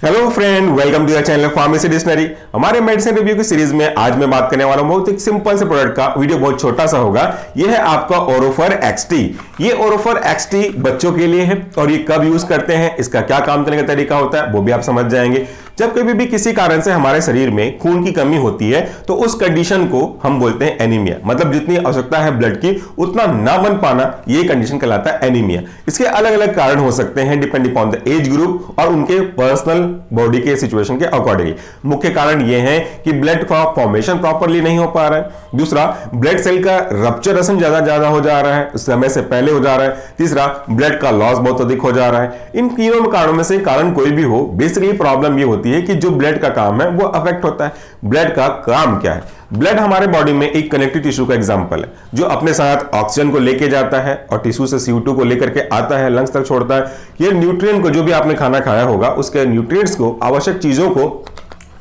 Hello friend, welcome to the channel pharmacy dictionary. हमारे medicine review की series में आज मैं बात करने वाला हूं बहुत एक सिंपल से प्रोडक्ट का। वीडियो बहुत छोटा सा होगा। यह है आपका ओरोफर एक्सटी। ये ओरोफर एक्सटी बच्चों के लिए है और ये कब यूज करते हैं, इसका क्या काम करने का तरीका होता है वो भी आप समझ जाएंगे। जब कभी भी किसी कारण से हमारे शरीर में खून की कमी होती है तो उस कंडीशन को हम बोलते हैं एनीमिया। मतलब जितनी आवश्यकता है ब्लड की उतना ना बन पाना, ये कंडीशन कहलाता है एनीमिया। इसके अलग अलग कारण हो सकते हैं depending on the age group और उनके पर्सनल बॉडी के सिचुएशन के अकॉर्डिंगली। मुख्य कारण यह है कि ब्लड का फॉर्मेशन प्रॉपरली नहीं हो पा रहा है। दूसरा, ब्लड सेल का रप्चरेशन ज्यादा हो जा रहा है, समय से पहले हो जा रहा है। तीसरा, ब्लड का लॉस बहुत अधिक हो जा रहा है। इन तीनों कारणों में से कारण कोई भी हो, बेसिकली प्रॉब्लम ये होती है कि जो ब्लड का काम है वो अफेक्ट होता है। ब्लड का काम क्या है? ब्लड हमारे बॉडी में एक कनेक्टिव टिश्यू का एग्जांपल है जो अपने साथ ऑक्सीजन को लेके जाता है और टिश्यू से CO2 को लेकर के आता है, लंग्स तक छोड़ता है। ये न्यूट्रिएंट को, जो भी आपने खाना खाया होगा उसके न्यूट्रिएंट्स को, आवश्यक चीजों को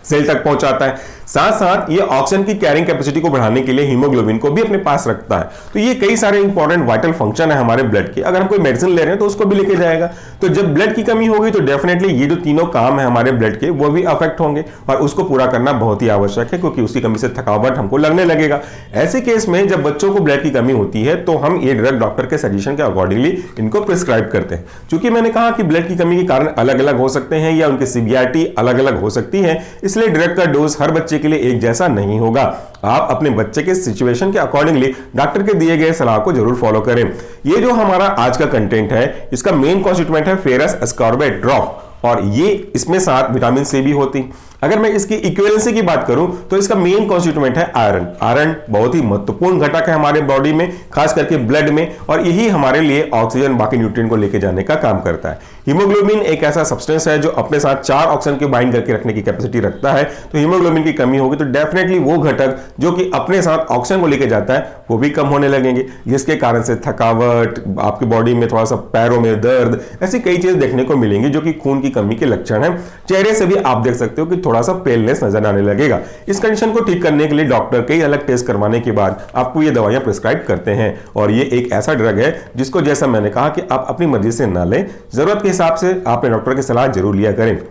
सेल तक पहुंचाता है। साथ साथ ये ऑक्सीजन की कैरिंग कैपेसिटी को बढ़ाने के लिए हीमोग्लोबिन को भी अपने पास रखता है। तो ये कई सारे इंपॉर्टेंट वाइटल फंक्शन है हमारे ब्लड के। अगर हम कोई मेडिसिन ले रहे हैं तो उसको भी लेके जाएगा। तो जब ब्लड की कमी होगी तो डेफिनेटली ये जो तीनों काम है हमारे ब्लड के वो भी अफेक्ट होंगे और उसको पूरा करना बहुत ही आवश्यक है, क्योंकि उसकी कमी से थकावट हमको लगने लगेगा। ऐसे केस में जब बच्चों को ब्लड की कमी होती है तो हम ये ड्रग डॉक्टर के सजेशन के अकॉर्डिंगली इनको प्रिस्क्राइब करते हैं। क्योंकि मैंने कहा कि ब्लड की कमी के कारण अलग अलग हो सकते हैं या उनकी सीवियरिटी अलग अलग हो सकती है, इसलिए ड्रग का डोज हर बच्चे के लिए एक जैसा नहीं होगा। आप अपने बच्चे के सिचुएशन के अकॉर्डिंगली डॉक्टर के दिए गए सलाह को जरूर फॉलो करें। ये जो हमारा आज का कंटेंट है, इसका मेन कॉन्स्टिट्यूएंट है फेरस एस्कॉर्बिट ड्रॉप और ये इसमें साथ विटामिन सी भी होती। अगर मैं इसकी इक्विवेलेंसी की बात करूं तो इसका मेन कॉन्स्टिट्यूएंट है आयरन। आयरन बहुत ही महत्वपूर्ण घटक है हमारे बॉडी में, खास करके ब्लड में, और यही हमारे लिए ऑक्सीजन बाकी न्यूट्रिएंट को लेकर जाने का काम करता है। हीमोग्लोबिन एक ऐसा सब्सटेंस है जो अपने साथ 4 ऑक्सीजन के बाइंड करके रखने की कैपेसिटी रखता है। तो हीमोग्लोबिन की कमी होगी तो डेफिनेटली वो घटक जो कि अपने साथ ऑक्सीजन को लेकर जाता है वो भी कम होने लगेंगे, जिसके कारण से थकावट, आपकी बॉडी में थोड़ा सा पैरों में दर्द, ऐसी कई चीजें देखने को मिलेंगी जो कि खून की कमी के लक्षण है। चेहरे से भी आप देख सकते हो कि थोड़ा सा पेलनेस नजर आने लगेगा। इस कंडीशन को ठीक करने के लिए डॉक्टर कई अलग टेस्ट करवाने के बाद आपको ये दवाइयां प्रिस्क्राइब करते हैं। और ये एक ऐसा ड्रग है जिसको, जैसा मैंने कहा, कि आप अपनी मर्जी से ना लें, जरूरत के हिसाब से आपने डॉक्टर की सलाह जरूर लिया करें।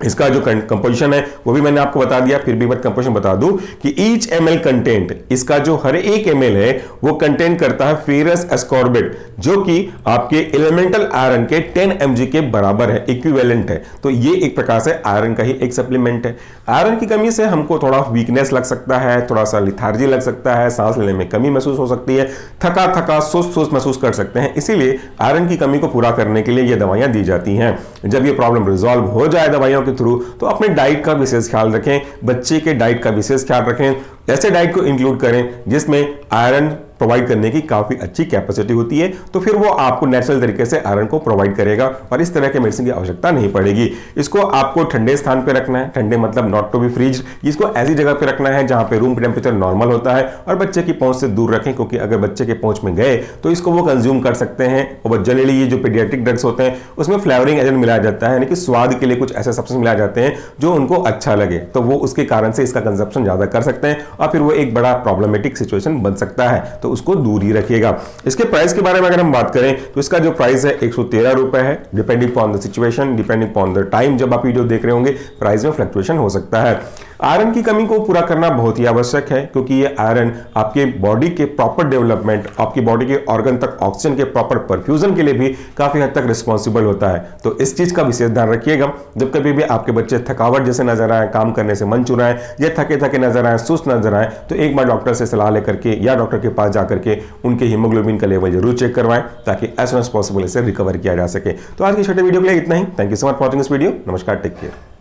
इसका जो कंपोजिशन है वो भी मैंने आपको बता दिया, फिर भी मैं कंपोजिशन बता दूं कि ईच ml कंटेंट, इसका जो हर एक ml है वो कंटेंट करता है फेरस एस्कॉर्बिट, जो कि आपके एलिमेंटल आयरन के 10 mg के बराबर है, इक्विवेलेंट है। तो ये एक प्रकार से आयरन का ही एक सप्लीमेंट है। आयरन की कमी से हमको थोड़ा वीकनेस लग सकता है, थोड़ा सा लिथार्जी लग सकता है, सांस लेने में कमी महसूस हो सकती है, थका सुस्त महसूस कर सकते हैं। इसीलिए आयरन की कमी को पूरा करने के लिए ये दवाइयां दी जाती हैं। जब ये प्रॉब्लम रिजॉल्व हो जाए दवाइयों के थ्रू तो अपने डाइट का विशेष ख्याल रखें, बच्चे के डाइट का विशेष ख्याल रखें। ऐसे डाइट को इंक्लूड करें जिसमें आयरन प्रोवाइड करने की काफी अच्छी कैपेसिटी होती है, तो फिर वो आपको नेचुरल तरीके से आयरन को प्रोवाइड करेगा और इस तरह के मेडिसिन की आवश्यकता नहीं पड़ेगी। इसको आपको ठंडे स्थान पे रखना है, ठंडे मतलब नॉट टू बी फ्रीज। इसको ऐसी जगह पे रखना है जहां पे रूम टेम्परेचर नॉर्मल होता है और बच्चे की पहुंच से दूर रखें, क्योंकि अगर बच्चे के पहुंच में गए तो इसको वो कंज्यूम कर सकते हैं। और जनरली ये जो पीडियाट्रिक ड्रग्स होते हैं उसमें फ्लेवरिंग एजेंट मिलाया जाता है, यानी कि स्वाद के लिए कुछ ऐसे सब्सटेंस मिलाए जाते हैं जो उनको अच्छा लगे, तो वो उसके कारण से इसका कंजप्शन ज्यादा कर सकते हैं और फिर वो एक बड़ा प्रॉब्लमेटिक सिचुएशन बन सकता है। तो उसको दूर ही रखिएगा। इसके प्राइस के बारे में अगर हम बात करें तो इसका जो प्राइस है 113 रुपए है। Depending upon the situation, depending upon the time जब आप वीडियो देख रहे होंगे, प्राइस में फ्लक्चुएशन हो सकता है। आयरन की कमी को पूरा करना बहुत ही आवश्यक है, क्योंकि ये आयरन आपके बॉडी के प्रॉपर डेवलपमेंट, आपकी बॉडी के ऑर्गन तक ऑक्सीजन के प्रॉपर परफ्यूजन के लिए भी काफी हद तक रिस्पॉन्सिबल होता है। तो इस चीज का विशेष ध्यान रखिएगा। जब कभी भी आपके बच्चे थकावट जैसे नजर आए, काम करने से मन चुराए या थके थके नजर आए, सुस्त नजर आए, तो एक बार डॉक्टर से सलाह लेकर के या डॉक्टर के पास जाकर के उनके हीमोग्लोबिन का लेवल जरूर चेक करवाएं, ताकि एज सून एज पॉसिबल इसे रिकवर किया जा सके। तो आज की छोटे वीडियो के लिए इतना ही। Thank you so much for watching this video. नमस्कार, टेक केयर।